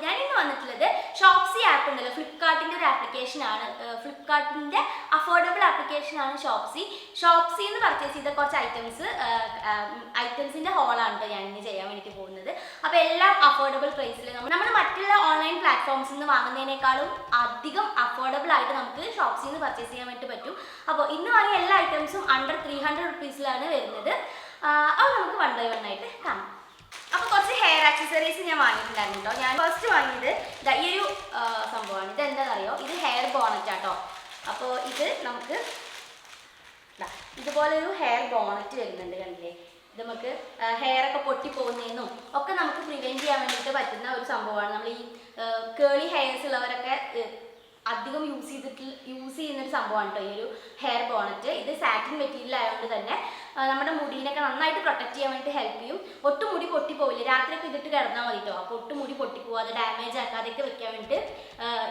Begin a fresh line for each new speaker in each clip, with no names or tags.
അപ്പോൾ ഞാൻ ഇന്ന് വന്നിട്ടുള്ളത് ഷോപ്സി ആപ്പ് ഉണ്ടല്ലോ, ഫ്ലിപ്കാർട്ടിൻ്റെ ഒരു ആപ്ലിക്കേഷനാണ്. ഫ്ലിപ്കാർട്ടിൻ്റെ അഫോർഡബിൾ ആപ്ലിക്കേഷനാണ് ഷോപ്സി. ഷോപ്സി എന്ന് പർച്ചേസ് ചെയ്ത കുറച്ച് ഐറ്റംസിൻ്റെ ഹോളാണ് കേട്ടോ ഞാൻ ഇന്ന് ചെയ്യാൻ വേണ്ടിയിട്ട് പോകുന്നത്. അപ്പോൾ എല്ലാം അഫോർഡബിൾ പ്രൈസിൽ നമ്മൾ മറ്റുള്ള ഓൺലൈൻ പ്ലാറ്റ്ഫോംസിൽ നിന്ന് വാങ്ങുന്നതിനേക്കാളും അധികം അഫോർഡബിൾ ആയിട്ട് നമുക്ക് ഷോപ്സിൽ നിന്ന് പർച്ചേസ് ചെയ്യാൻ വേണ്ടി പറ്റും. അപ്പോൾ ഇന്ന് വാങ്ങിയ എല്ലാ ഐറ്റംസും അണ്ടർ 300 റുപ്പീസിലാണ് വരുന്നത്. അത് നമുക്ക് വൺ ബൈ വൺ ആയിട്ട് കാണാം. അപ്പോൾ കുറച്ച് ഹെയർ ആക്സസറീസ് ഞാൻ വാങ്ങിയിട്ടുണ്ടായിരുന്നു കേട്ടോ. ഞാൻ ഫസ്റ്റ് വാങ്ങിയത് ഈ ഒരു സംഭവമാണ്. ഇത് എന്താണെന്നറിയോ, ഇത് ഹെയർ ബോണറ്റ് ആട്ടോ. അപ്പോൾ ഇത് നമുക്ക് ഇതുപോലൊരു ഹെയർ ബോണറ്റ് വരുന്നുണ്ട്, കണ്ടില്ലേ? ഇത് നമുക്ക് ഹെയർ ഒക്കെ പൊട്ടിപ്പോകുന്നതിനും ഒക്കെ നമുക്ക് പ്രിവെൻറ്റ് ചെയ്യാൻ വേണ്ടിയിട്ട് പറ്റുന്ന ഒരു സംഭവമാണ്. നമ്മൾ ഈ കേളി ഹെയർസ് ഉള്ളവരൊക്കെ അധികം യൂസ് ചെയ്യുന്നൊരു സംഭവമാണ് കേട്ടോ ഈ ഒരു ഹെയർ ബോണറ്റ്. ഇത് സാറ്റിൻ മെറ്റീരിയൽ ആയതുകൊണ്ട് തന്നെ നമ്മുടെ മുടീനൊക്കെ നന്നായിട്ട് പ്രൊട്ടക്ട് ചെയ്യാൻ വേണ്ടി ഹെൽപ്പ് ചെയ്യും. ഒട്ടും മുടി പൊട്ടിപ്പോവില്ല. രാത്രിയൊക്കെ ഇതിട്ട് കിടന്നാൽ മതി കേട്ടോ. അപ്പോൾ ഒട്ടും മുടി പൊട്ടിപ്പോവാതെ ഡാമേജ് ആക്കാതെയൊക്കെ വെക്കാൻ വേണ്ടിയിട്ട്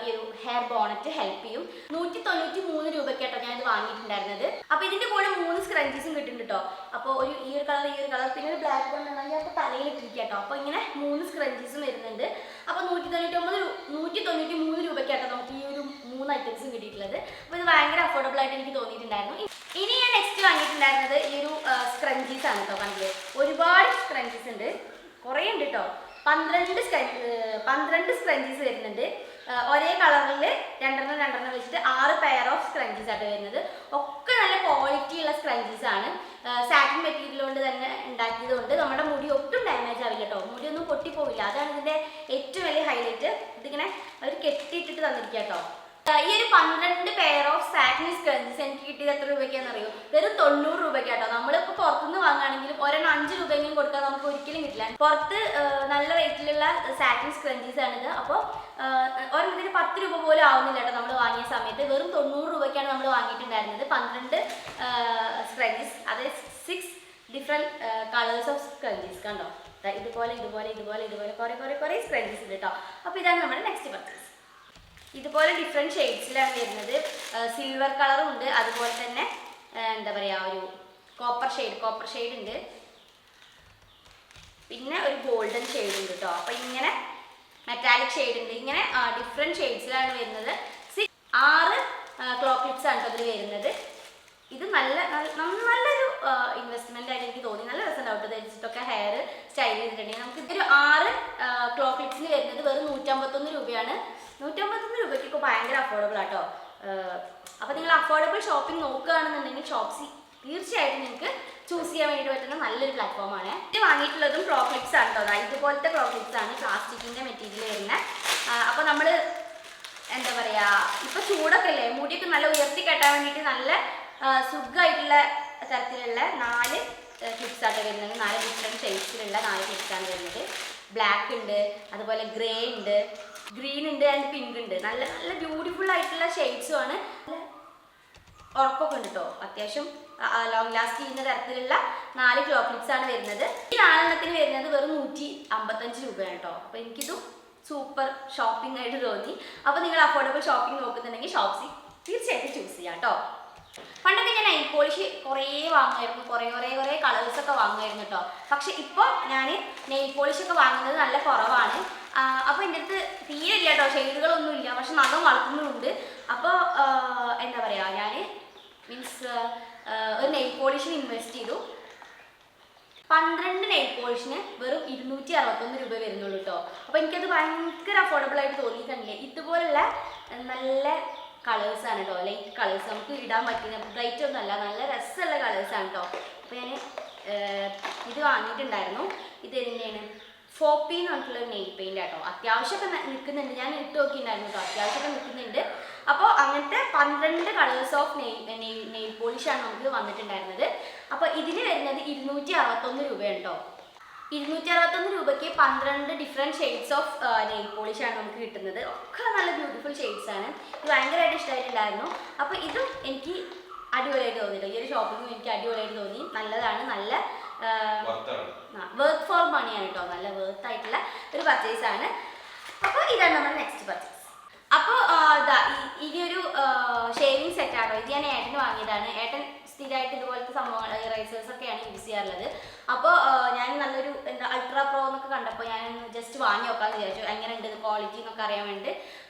ഈ ഒരു ഹെയർ ബോണറ്റ് ഹെൽപ്പ് ചെയ്യും. 193 രൂപയ്ക്ക് കേട്ടോ ഞാൻ ഇത് വാങ്ങിയിട്ടുണ്ടായിരുന്നത്. അപ്പോൾ ഇതിൻ്റെ കൂടെ 3 സ്ക്രഞ്ചീസും കിട്ടുന്നുണ്ട് കേട്ടോ. അപ്പോൾ ഈ ഒരു കളർ പിന്നെ ഒരു ബ്ലാക്ക് കൊണ്ടാണെങ്കിൽ അപ്പോൾ തലയിലിട്ടിരിക്കുക കേട്ടോ. അപ്പോൾ ഇങ്ങനെ 3 സ്ക്രഞ്ചീസും വരുന്നുണ്ട്. അപ്പോൾ 193 രൂപയ്ക്ക് കേട്ടോ നമുക്ക് ഈ ഒരു 3 ഐറ്റംസും കിട്ടിയിട്ടുള്ളത്. അപ്പോൾ ഇത് ഭയങ്കര അഫോർഡബിൾ ആയിട്ട് എനിക്ക് തോന്നിയിട്ടുണ്ടായിരുന്നു. ഇനി ഞാൻ നെക്സ്റ്റ് വാങ്ങിയിട്ടുണ്ടായിരുന്നത് ഈ ഒരു സ്ക്രഞ്ചീസ് ആണ് കേട്ടോ. കണ്ടില്ലേ, ഒരുപാട് സ്ക്രഞ്ചീസ് ഉണ്ട്, കുറേ ഉണ്ട് കേട്ടോ. 12 സ്ക്രഞ്ചീസ് വരുന്നുണ്ട്. ഒരേ കളറിൽ രണ്ടെണ്ണം വെച്ചിട്ട് 6 പെയർ ഓഫ് സ്ക്രഞ്ചീസ് ആയിട്ട് വരുന്നത്. ഒക്കെ നല്ല ക്വാളിറ്റി ഉള്ള സ്ക്രഞ്ചീസ് ആണ്. സാറ്റിൻ മെറ്റീരിയൽ കൊണ്ട് തന്നെ ഉണ്ടാക്കിയത് കൊണ്ട് നമ്മുടെ മുടി ഒട്ടും ഡാമേജ് ആവില്ല കേട്ടോ. മുടിയൊന്നും പൊട്ടിപ്പോവില്ല. അതാണ് ഇതിൻ്റെ ഏറ്റവും വലിയ ഹൈലൈറ്റ്. ഇതിങ്ങനെ അവർ കെട്ടിയിട്ടിട്ട് തന്നിരിക്കുക കേട്ടോ. ഈ ഒരു 12 പെയർ ഓഫ് സാറ്റിൻ സ്ക്രഞ്ചീസ് എനിക്ക് കിട്ടിയത് എത്ര രൂപയ്ക്കാണെന്ന് അറിയോ? വെറും 90 രൂപയ്ക്ക് കേട്ടോ. നമ്മളിപ്പോൾ പുറത്തുനിന്ന് വാങ്ങുകയാണെങ്കിലും ഒരെണ്ണം 5 രൂപയെങ്കിലും കൊടുക്കാൻ നമുക്ക് ഒരിക്കലും കിട്ടില്ല. പുറത്ത് നല്ല റേറ്റിലുള്ള സാറ്റിൻ സ്ക്രഞ്ചീസ് ആണിത്. അപ്പോൾ ഒരെണ്ണത്തിന് 10 രൂപ പോലും ആവുന്നില്ല കേട്ടോ നമ്മൾ വാങ്ങിയ സമയത്ത്. വെറും 90 രൂപയ്ക്കാണ് നമ്മൾ വാങ്ങിയിട്ടുണ്ടായിരുന്നത്. 12 സ്ക്രഞ്ചീസ്, അതായത് 6 ഡിഫറെൻറ്റ് കളേഴ്സ് ഓഫ് സ്ക്രഞ്ചീസ് കണ്ടോ. ഇതുപോലെ കുറേ സ്ക്രഞ്ചീസ് ഉണ്ട് കേട്ടോ. അപ്പോൾ ഇതാണ് നമ്മുടെ നെക്സ്റ്റ് പർച്ചേസ്. ഇതുപോലെ ഡിഫറെൻറ്റ് ഷെയ്ഡ്സിലാണ് വരുന്നത്. സിൽവർ കളറും ഉണ്ട്, അതുപോലെ തന്നെ എന്താ പറയുക ഒരു കോപ്പർ ഷെയ്ഡ് ഉണ്ട്, പിന്നെ ഒരു ഗോൾഡൻ ഷെയ്ഡ് ഉണ്ട് കേട്ടോ. അപ്പോൾ ഇങ്ങനെ മെറ്റാലിക് ഷെയ്ഡ് ഉണ്ട്. ഇങ്ങനെ ഡിഫറെൻറ്റ് ഷെയ്ഡ്സിലാണ് വരുന്നത്. 6 ക്ലോ ക്ലിപ്സ് ആണ് അതിൽ വരുന്നത്. ഇത് നല്ലൊരു ഇൻവെസ്റ്റ്മെൻ്റ് ആയിട്ട് എനിക്ക് തോന്നി. നല്ല രസമുണ്ടാവും കേട്ടോ ധരിച്ചിട്ടൊക്കെ ഹെയർ സ്റ്റൈൽ ചെയ്തിട്ടുണ്ടെങ്കിൽ. നമുക്ക് ഇതൊരു 6 ക്ലോ ക്ലിപ്സിന് വരുന്നത് വെറും 151 രൂപയാണ്. 151 രൂപയ്ക്കൊക്കെ ഭയങ്കര അഫോർഡബിൾ ആട്ടോ. അപ്പോൾ നിങ്ങൾ അഫോർഡബിൾ ഷോപ്പിംഗ് നോക്കുകയാണെന്നുണ്ടെങ്കിൽ ഷോപ്സി തീർച്ചയായിട്ടും നിങ്ങൾക്ക് ചൂസ് ചെയ്യാൻ വേണ്ടിയിട്ട് പറ്റുന്ന നല്ലൊരു പ്ലാറ്റ്ഫോമാണ്. ഇത് വാങ്ങിയിട്ടുള്ളതും ക്ലോ ക്ലിപ്സ് ആണ് കേട്ടോ. ഇതുപോലത്തെ ക്ലോ ക്ലിപ്സ് ആണ്, പ്ലാസ്റ്റിക്കിൻ്റെ മെറ്റീരിയൽ വരുന്നത്. അപ്പോൾ നമ്മൾ എന്താ പറയുക, ഇപ്പോൾ ചൂടൊക്കെ അല്ലേ, മുടിയൊക്കെ നല്ല ഉയർത്തി കെട്ടാൻ വേണ്ടിയിട്ട് നല്ല സുഖമായിട്ടുള്ള തരത്തിലുള്ള 4 ക്ലിപ്സ് ആയിട്ട് വരുന്നത്. 4 ഡിഫറെൻറ്റ് ഷെയ്ഡ്സിലുള്ള 4 ക്ലിപ്സാണ് വരുന്നത്. ബ്ലാക്ക് ഉണ്ട്, അതുപോലെ ഗ്രേ ഉണ്ട്, ഗ്രീൻ ഉണ്ട് ആൻഡ് പിങ്ക് ഉണ്ട്. നല്ല ബ്യൂട്ടിഫുൾ ആയിട്ടുള്ള ഷെയ്ഡ്സുമാണ്. ഉറപ്പൊക്കെ ഉണ്ട് കേട്ടോ. അത്യാവശ്യം ലോങ് ലാസ്റ്റ് ചെയ്യുന്ന തരത്തിലുള്ള 4 ക്ലോ ക്ലിപ്സ് ആണ് വരുന്നത്. ഈ 4 എണ്ണത്തിന് വരുന്നത് വെറും 155 രൂപയാണ് കേട്ടോ. അപ്പോൾ എനിക്കിതും സൂപ്പർ ഷോപ്പിംഗ് ആയിട്ട് തോന്നി. അപ്പോൾ നിങ്ങൾ അഫോർഡബിൾ ഷോപ്പിംഗ് നോക്കുന്നുണ്ടെങ്കിൽ ഷോപ്സി തീർച്ചയായിട്ടും ചൂസ് ചെയ്യാം കേട്ടോ. പണ്ടൊക്കെ ഞാൻ നെയിൽ പോളിഷ് കുറേ വാങ്ങുമായിരുന്നു, കുറേ കളേഴ്സൊക്കെ വാങ്ങുമായിരുന്നു കേട്ടോ. പക്ഷെ ഇപ്പോൾ ഞാൻ നെയിൽ പോളിഷൊക്കെ വാങ്ങുന്നത് നല്ല കുറവാണ്. അപ്പോൾ എൻ്റെ അടുത്ത് തീരെ ഇല്ല കേട്ടോ, ഷെയ്ഡുകളൊന്നും ഇല്ല. പക്ഷെ നഖം വളർത്തുന്നുമുണ്ട്. അപ്പോൾ എന്താ പറയുക, ഞാൻ ഒരു നെയിൽ പോളിഷിന് ഇൻവെസ്റ്റ് ചെയ്തു. 12 നെയിൽ പോളിഷിന് വെറും 261 രൂപ വരുന്നുള്ളൂ കേട്ടോ. അപ്പോൾ എനിക്കത് ഭയങ്കര അഫോർഡബിൾ ആയിട്ട് തോന്നിയിട്ടുണ്ടല്ലേ. ഇതുപോലുള്ള നല്ല കളേഴ്സാണ് കേട്ടോ, ലൈറ്റ് കളേഴ്സ്, നമുക്ക് ഇടാൻ പറ്റുന്ന ബ്രൈറ്റ് ഒന്നുമല്ല, നല്ല രസമുള്ള കളേഴ്സാണ് കേട്ടോ. അപ്പോൾ ഞാൻ ഇത് വാങ്ങിയിട്ടുണ്ടായിരുന്നു. ഇത് തന്നെയാണ് ഫോപ്പി എന്ന് പറഞ്ഞിട്ടുള്ള നെയിൽ പെയിൻ്റ് ആട്ടോ. അത്യാവശ്യമൊക്കെ നിൽക്കുന്നുണ്ട്, ഞാൻ ഇട്ട് നോക്കിയിട്ടുണ്ടായിരുന്നു കേട്ടോ, അത്യാവശ്യമൊക്കെ നിൽക്കുന്നുണ്ട്. അപ്പോൾ അങ്ങനത്തെ 12 കളേഴ്സ് ഓഫ് നെയിൽ പോളിഷാണ് നമുക്ക് വന്നിട്ടുണ്ടായിരുന്നത്. അപ്പോൾ ഇതിന് വരുന്നത് 261 രൂപയാണ് കേട്ടോ. 261 രൂപയ്ക്ക് 12 ഡിഫറെൻറ്റ് ഷെയ്ഡ്സ് ഓഫ് നെയിൽ പോളിഷാണ് നമുക്ക് കിട്ടുന്നത്. ഒക്കെ നല്ല ബ്യൂട്ടിഫുൾ ഷെയ്ഡ്സ് ആണ്. ഇത് ഭയങ്കരമായിട്ട് ഇഷ്ടമായിട്ടുണ്ടായിരുന്നു. അപ്പോൾ ഇതും എനിക്ക് അടിപൊളിയായിട്ട് തോന്നിട്ടോ. ഈ ഒരു ഷോപ്പിംഗും എനിക്ക് അടിപൊളിയായിട്ട് തോന്നി. നല്ലതാണ്, നല്ല വർത്ത് ഫോർ മണിയാണ് കേട്ടോ. നല്ല വർത്ത് ആയിട്ടുള്ള ഒരു പർച്ചേസ് ആണ്. അപ്പോൾ ഇതാണ് നമ്മുടെ നെക്സ്റ്റ് പർച്ചേസ്. അപ്പോൾ ഈ ഒരു ഷേവിങ് സെറ്റാണോ, ഇത് ഞാൻ ഏട്ടന് വാങ്ങിയതാണ്. ഏട്ടൻ സ്ഥിരമായിട്ട് ഇതുപോലത്തെ സംഭവങ്ങൾ ഇറേസേഴ്സ് ഒക്കെയാണ് യൂസ് ചെയ്യാറുള്ളത്. അപ്പോൾ ഞാൻ നല്ലൊരു എന്താ അൾട്രാ പ്രോ എന്നൊക്കെ കണ്ടപ്പോൾ ഞാൻ ജസ്റ്റ് വാങ്ങി നോക്കാമെന്ന് വിചാരിച്ചു. എങ്ങനെയുണ്ട് ഇത് ക്വാളിറ്റി എന്നൊക്കെ അറിയാൻ വേണ്ടി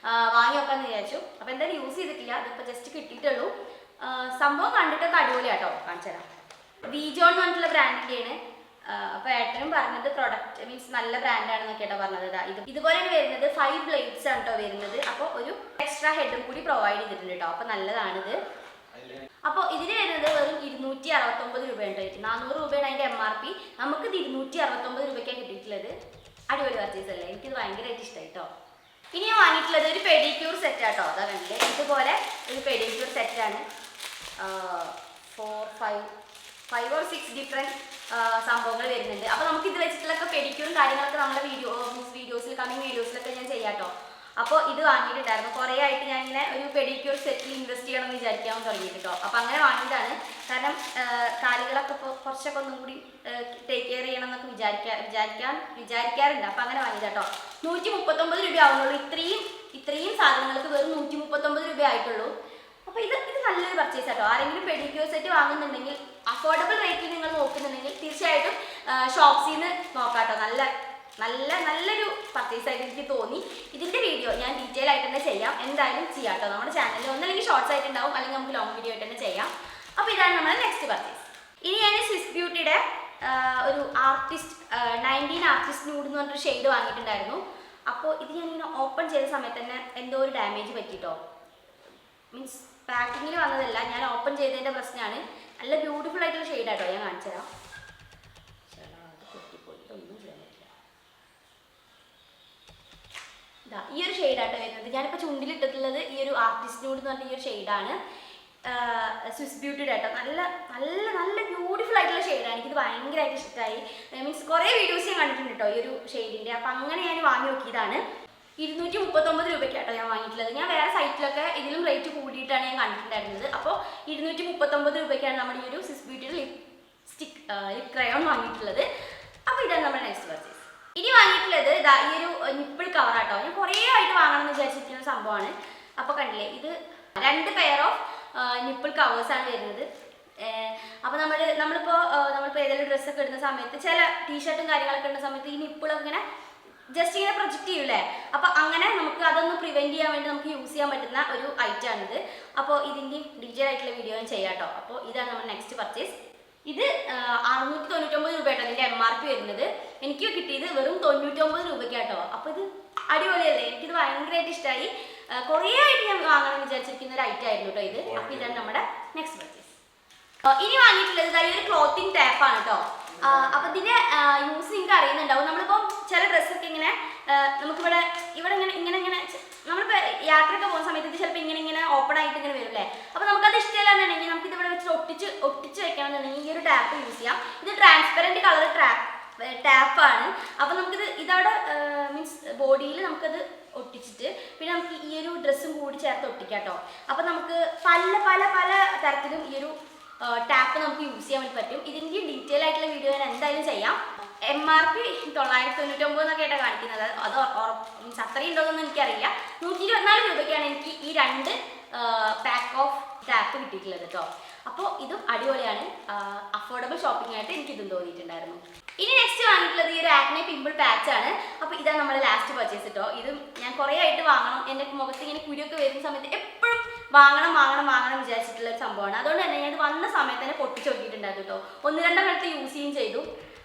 വാങ്ങി നോക്കാമെന്ന് വിചാരിച്ചു. അപ്പോൾ എന്തായാലും യൂസ് ചെയ്തിട്ടില്ല, അതിപ്പോൾ ജസ്റ്റ് കിട്ടിയിട്ടുള്ളൂ. സംഭവം കണ്ടിട്ടൊക്കെ അടിപൊളിയാട്ടോ. കാണിച്ചു തരാം. വിജോൺ എന്ന് പറഞ്ഞിട്ടുള്ള ബ്രാൻഡിൻ്റെയാണ്. അപ്പോൾ ഏട്ടനും പറഞ്ഞത് പ്രൊഡക്റ്റ് മീൻസ് നല്ല ബ്രാൻഡാണെന്നൊക്കെ കേട്ടോ പറഞ്ഞത്. ഇതുപോലെയാണ് വരുന്നത്. 5 ബ്ലേഡ്സ് ആണ് കേട്ടോ വരുന്നത്. അപ്പോൾ ഒരു എക്സ്ട്രാ ഹെഡും കൂടി പ്രൊവൈഡ് ചെയ്തിട്ടുണ്ട് കേട്ടോ. അപ്പോൾ നല്ലതാണിത്. അപ്പോൾ ഇതിന് വരുന്നത് വെറും 269 രൂപയുണ്ട്. 400 രൂപയാണ് അതിൻ്റെ MRP. നമുക്കിത് 269 രൂപയ്ക്കാണ് കിട്ടിയിട്ടുള്ളത്. അടിപൊളി പർച്ചേസ് അല്ലേ? എനിക്കിത് ഭയങ്കരമായിട്ട് ഇഷ്ടമായി കേട്ടോ. ഇനി ഞാൻ വാങ്ങിയിട്ടുള്ളത് ഒരു പെഡിക്യൂർ സെറ്റ് ആട്ടോ. അതാ കണ്ടില്ലേ, ഇതുപോലെ ഒരു പെഡിക്യൂർ സെറ്റാണ്. 5 or 6 ഡിഫറെൻറ്റ് സംഭവങ്ങൾ വരുന്നുണ്ട്. അപ്പോൾ നമുക്ക് ഇത് വെച്ചിട്ടുള്ള പെഡിക്യൂറും കാര്യങ്ങളൊക്കെ നമ്മുടെ വീഡിയോസിൽ കമ്മിങ് വീഡിയോസിലൊക്കെ ഞാൻ ചെയ്യാം കേട്ടോ. അപ്പോൾ ഇത് വാങ്ങിയിട്ടുണ്ടായിരുന്നു. കുറേ ആയിട്ട് ഞാൻ ഇങ്ങനെ ഒരു പെഡിക്യൂർ സെറ്റിൽ ഇൻവെസ്റ്റ് ചെയ്യണമെന്ന് വിചാരിക്കാൻ തുടങ്ങിയിട്ട് കേട്ടോ. അപ്പോൾ അങ്ങനെ വാങ്ങിയതാണ്. കാരണം കാലുകളൊക്കെ ഇപ്പോൾ കുറച്ചൊക്കെ ഒന്നും കൂടി ടേക്ക് കെയർ ചെയ്യണം എന്നൊക്കെ വിചാരിക്കാറുണ്ട്. അപ്പോൾ അങ്ങനെ വാങ്ങിയത് കേട്ടോ. 139 രൂപ ആവുന്നുള്ളൂ. ഇത്രയും സാധനങ്ങൾക്ക് വെറും 139 രൂപ ആയിട്ടുള്ളൂ. അപ്പോൾ ഇത് നല്ലൊരു പർച്ചേസ് ആട്ടോ. ആരെങ്കിലും പെഡിക്യൂർ സെറ്റ് വാങ്ങുന്നുണ്ടെങ്കിൽ അഫോർഡബിൾ റേറ്റിൽ നിങ്ങൾ നോക്കുന്നുണ്ടെങ്കിൽ തീർച്ചയായിട്ടും ഷോപ്സിൽ നിന്ന് നോക്കാട്ടോ. നല്ലൊരു പർച്ചേസ് ആയിട്ട് എനിക്ക് തോന്നി. ഇതിൻ്റെ വീഡിയോ ഞാൻ ഡീറ്റെയിൽ ആയിട്ട് തന്നെ ചെയ്യാം. എന്തായാലും ചെയ്യാം കേട്ടോ. നമ്മുടെ ചാനലിൽ ഒന്നല്ലെങ്കിൽ ഷോർട്സ് ആയിട്ടുണ്ടാവും, അല്ലെങ്കിൽ നമുക്ക് ലോങ് വീഡിയോ ആയിട്ട് തന്നെ ചെയ്യാം. അപ്പോൾ ഇതാണ് നമ്മുടെ നെക്സ്റ്റ് പർച്ചേസ്. ഇനി ഞാൻ സ്വിസ് ബ്യൂട്ടിയുടെ ഒരു 19 ആർട്ടിസ്റ്റ് ന്യൂഡ് എന്ന് പറഞ്ഞൊരു ഷെയ്ഡ് വാങ്ങിയിട്ടുണ്ടായിരുന്നു. അപ്പോൾ ഇത് ഞാനിങ്ങനെ ഓപ്പൺ ചെയ്ത സമയത്ത് തന്നെ എന്തോ ഒരു ഡാമേജ് പറ്റിയിട്ടോ. മീൻസ് പാക്കിങ്ങിൽ വന്നതല്ല, ഞാൻ ഓപ്പൺ ചെയ്തതിൻ്റെ പ്രശ്നമാണ്. നല്ല ബ്യൂട്ടിഫുൾ ആയിട്ടുള്ള ഷെയ്ഡാട്ടോ. ഞാൻ കാണിച്ചു തരാം. ഈ ഒരു ഷെയ്ഡാട്ടോ വരുന്നത്. ഞാനിപ്പോൾ ചുണ്ടിലിട്ടിട്ടുള്ളത് ഈ ഒരു ആർട്ടിസ്റ്റ് ന്യൂഡ് എന്ന് പറഞ്ഞ ഈ ഒരു ഷെയ്ഡാണ്. സ്വിസ് ബ്യൂട്ടിയുടെ ആട്ടോ. നല്ല ബ്യൂട്ടിഫുൾ ആയിട്ടുള്ള ഷെയ്ഡാണ്. എനിക്കിത് ഭയങ്കരമായിട്ട് ഇഷ്ടമായി. മീൻസ് കുറേ വീഡിയോസ് ഞാൻ കണ്ടിട്ടുണ്ട് കേട്ടോ ഈ ഒരു ഷെയ്ഡിൻ്റെ. അപ്പം അങ്ങനെ ഞാൻ വാങ്ങി നോക്കിയതാണ്. 239 രൂപയ്ക്കാട്ടോ ഞാൻ വാങ്ങിയിട്ടുള്ളത്. ഞാൻ വേറെ സൈറ്റിലൊക്കെ ഇതിലും റേറ്റ് കൂടിയിട്ടാണ് ഞാൻ കണ്ടിട്ടുണ്ടായിരുന്നത്. അപ്പോൾ 239 രൂപയ്ക്കാണ് നമ്മുടെ ഈ ഒരു സ്വിസ് ബ്യൂട്ടിയുടെ ലിപ് ക്രയോൺ വാങ്ങിയിട്ടുള്ളത്. അപ്പോൾ ഇതാണ് നമ്മുടെ നെക്സ്റ്റ് പർച്ചേസ്. ഇനി വാങ്ങിയിട്ടുള്ളത് ഈ ഒരു നിപ്പിൾ കവറാട്ടോ. ഞാൻ കുറേ ആയിട്ട് വാങ്ങണം എന്ന് വിചാരിച്ചിരിക്കുന്ന സംഭവമാണ്. അപ്പോൾ കണ്ടില്ലേ, ഇത് 2 പെയർ ഓഫ് നിപ്പിൾ കവേഴ്സാണ് വരുന്നത്. അപ്പോൾ നമ്മളിപ്പോൾ ഏതെങ്കിലും ഡ്രസ്സൊക്കെ ഇടുന്ന സമയത്ത് ചില ടീഷർട്ടും കാര്യങ്ങളൊക്കെ ഇടുന്ന സമയത്ത് ഈ നിപ്പിളൊക്കെ ഇങ്ങനെ ജസ്റ്റ് ഇങ്ങനെ പ്രൊജക്റ്റ് ചെയ്യൂലേ. അപ്പോൾ അങ്ങനെ നമുക്ക് അതൊന്ന് പ്രിവെൻറ്റ് ചെയ്യാൻ വേണ്ടി നമുക്ക് യൂസ് ചെയ്യാൻ പറ്റുന്ന ഒരു ഐറ്റമാണിത്. അപ്പോൾ ഇതിൻ്റെയും ഡീറ്റെയിൽ ആയിട്ടുള്ള വീഡിയോ ഞാൻ ചെയ്യാം കേട്ടോ. അപ്പോൾ ഇതാണ് നമ്മുടെ നെക്സ്റ്റ് പർച്ചേസ്. ഇത് 699 രൂപ കേട്ടോ ഇതിൻ്റെ MRP വരുന്നത്. എനിക്ക് കിട്ടിയത് വെറും 99 രൂപയ്ക്കാട്ടോ. അപ്പോൾ ഇത് അടിപൊളിയല്ലേ? എനിക്കിത് ഭയങ്കരമായിട്ട് ഇഷ്ടമായി. കുറേ ആയിട്ട് ഞാൻ വാങ്ങണമെന്ന് വിചാരിച്ചിരിക്കുന്ന ഒരു ഐറ്റം ആയിരുന്നു കേട്ടോ ഇത്. അപ്പോൾ ഇതാണ് നമ്മുടെ നെക്സ്റ്റ് പർച്ചേസ്. ഇനി വാങ്ങിയിട്ടുള്ളത് ഈ ഒരു ക്ലോത്തിങ് ടാപ്പാണ് കേട്ടോ. അപ്പോൾ ഇതിൻ്റെ യൂസ് നിങ്ങൾക്ക് അറിയുന്നുണ്ടാവും. നമ്മളിപ്പോൾ ചില ഡ്രസ്സൊക്കെ ഇങ്ങനെ നമുക്കിവിടെ ഇങ്ങനെ നമ്മളിപ്പോൾ യാത്രയൊക്കെ പോകുന്ന സമയത്ത് ഇത് ചിലപ്പോൾ ഇങ്ങനെ ഓപ്പൺ ആയിട്ട് ഇങ്ങനെ വരും അല്ലേ. അപ്പോൾ നമുക്കത് ഇഷ്ടമില്ലാന്നുണ്ടെങ്കിൽ നമുക്കിത് ഇവിടെ വെച്ച് ഒട്ടിച്ച് വെക്കണമെന്നുണ്ടെങ്കിൽ ഈ ഒരു ടാപ്പ് യൂസ് ചെയ്യാം. ഇത് ട്രാൻസ്പെറൻറ്റ് കളർ ടാപ്പാണ്. അപ്പോൾ ഇതവിടെ മീൻസ് ബോഡിയിൽ നമുക്കത് ഒട്ടിച്ചിട്ട് പിന്നെ നമുക്ക് ഈ ഒരു ഡ്രസ്സും കൂടി ചേർത്ത് ഒട്ടിക്കാം കേട്ടോ. അപ്പോൾ നമുക്ക് പല തരത്തിലും ഈ ഒരു ടാപ്പ് നമുക്ക് യൂസ് ചെയ്യാൻ വേണ്ടി പറ്റും. ഇതിൻ്റെ ഡീറ്റെയിൽ ആയിട്ടുള്ള വീഡിയോ ഞാൻ എന്തായാലും ചെയ്യാം. MRP 999 എന്നൊക്കെയായിട്ടാണ് കാണിക്കുന്നത്. അത് മീൻസ് അത്രയും ഉണ്ടോയെന്നൊന്നും എനിക്കറിയില്ല. 124 രൂപയ്ക്കാണ് എനിക്ക് ഈ 2 പാക്ക് ഓഫ് ടാപ്പ് കിട്ടിയിട്ടുള്ളത് കേട്ടോ. അപ്പോൾ ഇതും അടിപൊളിയാണ്. അഫോർഡബിൾ ഷോപ്പിംഗ് ആയിട്ട് എനിക്കിതും തോന്നിയിട്ടുണ്ടായിരുന്നു. ഇനി നെക്സ്റ്റ് വാങ്ങിയിട്ടുള്ളത് ഈ ഒരു ആക്നെ പിമ്പിൾ പാച്ചാണ്. അപ്പോൾ ഇതാണ് നമ്മുടെ ലാസ്റ്റ് പർച്ചേസ് കേട്ടോ. ഇതും ഞാൻ കുറേ ആയിട്ട് വാങ്ങണം. എൻ്റെ മുഖത്ത് ഇങ്ങനെ കുരുവൊക്കെ വരുന്ന സമയത്ത് എപ്പോഴും വാങ്ങണം വിചാരിച്ചിട്ടുള്ള ഒരു സംഭവമാണ്. അതുകൊണ്ട് തന്നെ ഞാൻ വന്ന സമയത്ത് തന്നെ പൊട്ടിച്ച് നോക്കിയിട്ടുണ്ടായിരുന്നു കേട്ടോ. 1-2 എടുത്ത് യൂസ് ചെയ്യുകയും ചെയ്തു.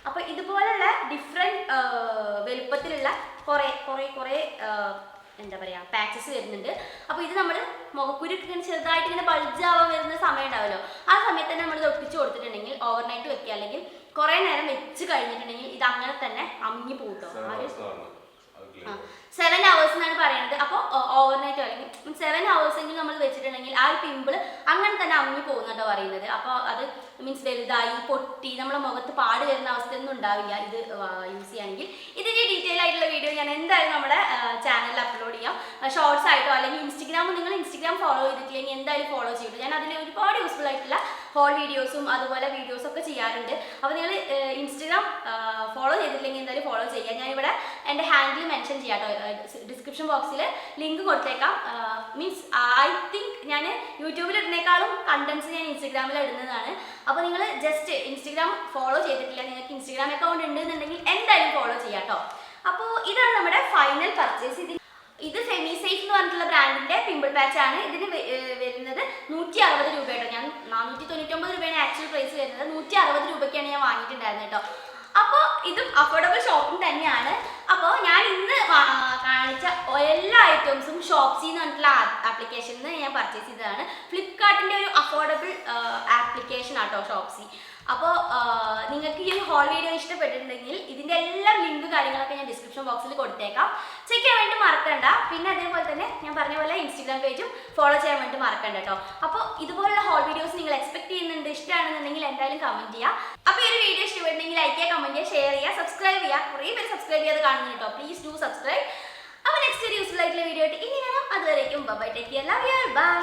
അപ്പോൾ ഇതുപോലുള്ള ഡിഫറെൻറ്റ് വലുപ്പത്തിലുള്ള കുറേ എന്താ പറയുക പാച്ചസ് വരുന്നുണ്ട്. അപ്പോൾ ഇത് നമ്മൾ മുഖക്കുരുക്ക് ഇങ്ങനെ ചെറുതായിട്ട് ഇങ്ങനെ ബൾജാവാൻ വരുന്ന സമയം ഉണ്ടാവുമല്ലോ. ആ സമയത്ത് തന്നെ നമ്മൾ ഇത് ഒട്ടിച്ച് കൊടുത്തിട്ടുണ്ടെങ്കിൽ ഓവർനൈറ്റ് വെക്കുക, അല്ലെങ്കിൽ കുറേ നേരം വെച്ച് കഴിഞ്ഞിട്ടുണ്ടെങ്കിൽ ഇത് അങ്ങനെ തന്നെ അമ്മിഞ്ഞ് പോട്ടോ. 7 hours എന്നാണ് പറയുന്നത്. അപ്പോൾ ഓവർനൈറ്റ് അല്ലെങ്കിൽ 7 hours എങ്കിലും നമ്മൾ വെച്ചിട്ടുണ്ടെങ്കിൽ ആ ഒരു പിമ്പിൾ അങ്ങനെ തന്നെ അമ്മിഞ്ഞ് പോകുന്നുണ്ടോ പറയുന്നത്. അപ്പോൾ അത് മീൻസ് വലുതായി പൊട്ടി നമ്മുടെ മുഖത്ത് പാട് വരുന്ന അവസ്ഥയൊന്നും ഉണ്ടാവില്ല ഇത് യൂസ് ചെയ്യുകയാണെങ്കിൽ. ഇതിൻ്റെ ഡീറ്റെയിൽ ആയിട്ടുള്ള വീഡിയോ ഞാൻ എന്തായാലും നമ്മുടെ ചാനലിൽ അപ്ലോഡ് ചെയ്യാം. ഷോർട്സ് ആയിട്ടോ അല്ലെങ്കിൽ നിങ്ങൾ ഇൻസ്റ്റഗ്രാം ഫോളോ ചെയ്തിട്ടില്ലെങ്കിൽ എന്തായാലും ഫോളോ ചെയ്തു. ഞാൻ അതിൽ ഒരുപാട് യൂസ്ഫുൾ ആയിട്ടുള്ള ഹോൾ വീഡിയോസും അതുപോലെ വീഡിയോസൊക്കെ ചെയ്യാറുണ്ട്. അപ്പോൾ നിങ്ങൾ ഇൻസ്റ്റഗ്രാം ഫോളോ ചെയ്തിട്ടില്ലെങ്കിൽ എന്തായാലും ഫോളോ ചെയ്യാം. ഞാനിവിടെ എൻ്റെ ഹാൻഡിൽ മെൻഷൻ ചെയ്യാം കേട്ടോ, ഡിസ്ക്രിപ്ഷൻ ബോക്സിൽ ലിങ്ക് കൊടുത്തേക്കാം. മീൻസ് ഐ തിങ്ക് ഞാൻ യൂട്യൂബിൽ ഇടുന്നേക്കാളും കണ്ടൻസ് ഞാൻ ഇൻസ്റ്റഗ്രാമിൽ ഇടുന്നതാണ്. അപ്പോൾ നിങ്ങൾ ജസ്റ്റ് ഇൻസ്റ്റഗ്രാം ഫോളോ ചെയ്തിട്ടില്ല, നിങ്ങൾക്ക് ഇൻസ്റ്റഗ്രാം അക്കൗണ്ട് ഉണ്ടെന്നുണ്ടെങ്കിൽ എന്തായാലും ഫോളോ ചെയ്യാം കേട്ടോ. അപ്പോൾ ഇതാണ് നമ്മുടെ ഫൈനൽ പർച്ചേസ്. ഇത് സെമി സേഫ് എന്ന് പറഞ്ഞിട്ടുള്ള ബ്രാൻഡിന്റെ പിമ്പിൾ പാച്ച് ആണ്. ഇതിന് വരുന്നത് 160 രൂപ കേട്ടോ. ഞാൻ 499 രൂപയാണ് ആക്ച്വൽ പ്രൈസ് വരുന്നത്. 160 രൂപയ്ക്കാണ് ഞാൻ വാങ്ങിയിട്ടുണ്ടായിരുന്നത് കേട്ടോ. അപ്പോൾ ഇതും അഫോർഡബിൾ ഷോപ്പിംഗ് തന്നെയാണ്. അപ്പോൾ ഞാൻ ഇന്ന് കാണിച്ച എല്ലാ ഐറ്റംസും ഷോപ്സി എന്ന് പറഞ്ഞിട്ടുള്ള ആപ്ലിക്കേഷനിൽ നിന്ന് ഞാൻ പർച്ചേസ് ചെയ്തതാണ്. ഫ്ലിപ്കാർട്ടിൻ്റെ ഒരു അഫോർഡബിൾ ആപ്ലിക്കേഷൻ ആട്ടോ ഷോപ്സി. അപ്പോൾ നിങ്ങൾക്ക് ഈ ഒരു ഹോൾ വീഡിയോ ഇഷ്ടപ്പെട്ടിട്ടുണ്ടെങ്കിൽ ഇതിൻ്റെ എല്ലാ ലിങ്ക് കാര്യങ്ങളൊക്കെ ഞാൻ ഡിസ്ക്രിപ്ഷൻ ബോക്സിൽ കൊടുത്തേക്കാം. ചെക്ക് ചെയ്യാൻ വേണ്ടി മറക്കണ്ട. പിന്നെ അതേപോലെ തന്നെ ഞാൻ പറഞ്ഞ പോലെ ഇൻസ്റ്റഗ്രാം പേജും ഫോളോ ചെയ്യാൻ വേണ്ടി മറക്കണ്ട കേട്ടോ. അപ്പോൾ ഇതുപോലുള്ള ഹോൾ വീഡിയോസ് നിങ്ങൾ എക്സ്പെക്ട് ചെയ്യുന്നുണ്ട്, ഇഷ്ടമാണെന്നുണ്ടെങ്കിൽ എന്തായാലും കമൻറ്റ് ചെയ്യുക. അപ്പോൾ ഈ ഒരു വീഡിയോ ഇഷ്ടപ്പെട്ടുണ്ടെങ്കിൽ ലൈക്ക് ചെയ്യുക, കമൻറ്റ് ചെയ്യുക, ഷെയർ ചെയ്യുക, സബ്സ്ക്രൈബ് ചെയ്യുക. കുറേ പേര് സബ്സ്ക്രൈബ് ചെയ്യാതെ കാണുന്നു കേട്ടോ. Please do subscribe. അപ്പോൾ നെക്സ്റ്റ് ഒരു യൂസ്ഫുൾ ആയിട്ടുള്ള വീഡിയോ ആയിട്ട് ഇനി വരാം. അതുവരേക്കും bye, take care, love you, by.